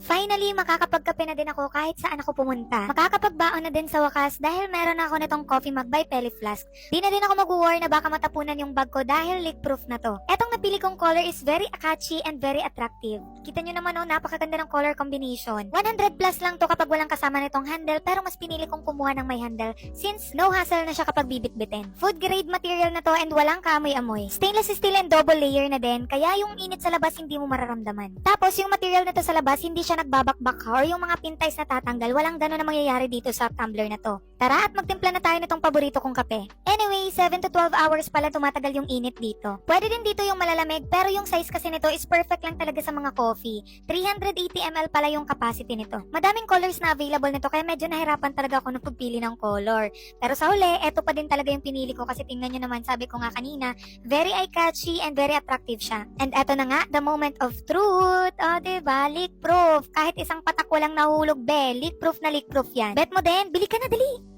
Finally, makakapagkape na din ako kahit saan ako pumunta. Makakapagbaon na din sa wakas dahil meron ako nitong coffee mug by Pelly Flask. Di na din ako mag-worry na baka matapunan yung bag ko dahil leak-proof na to. Etong napili kong color is very catchy and very attractive. Kita nyo naman napakaganda ng color combination. 100 plus lang to kapag walang kasama nitong handle pero mas pinili kong kumuha ng may handle since no hassle na siya kapag bibit-bitin. Food grade material na to and walang kaamoy-amoy. Stainless steel and double layer na din kaya yung init sa labas hindi mo mararamdaman. Tapos yung material na to sa labas hindi siya nagbabakbak or yung mga pintays na tatanggal, walang gano'n na mangyayari dito sa tumbler na to. Tara at magtimpla na tayo nitong paborito kong kape. Anyway, 7 to 12 hours pala tumatagal yung init dito. Pwede din dito yung malalamig pero yung size kasi nito is perfect lang talaga sa mga coffee. 380 ml pala yung capacity nito. Madaming colors na available nito kaya medyo nahirapan talaga ako na pagpili ng color. Pero sa huli, eto pa din talaga yung pinili ko kasi tingnan nyo naman, sabi ko nga kanina, very eye-catchy and very attractive siya. And eto na nga, the moment of truth. O, diba? Leak proof. Kahit isang patak walang nahulog, be. Leak proof na leak proof yan. Bet mo din, bili ka na, dali.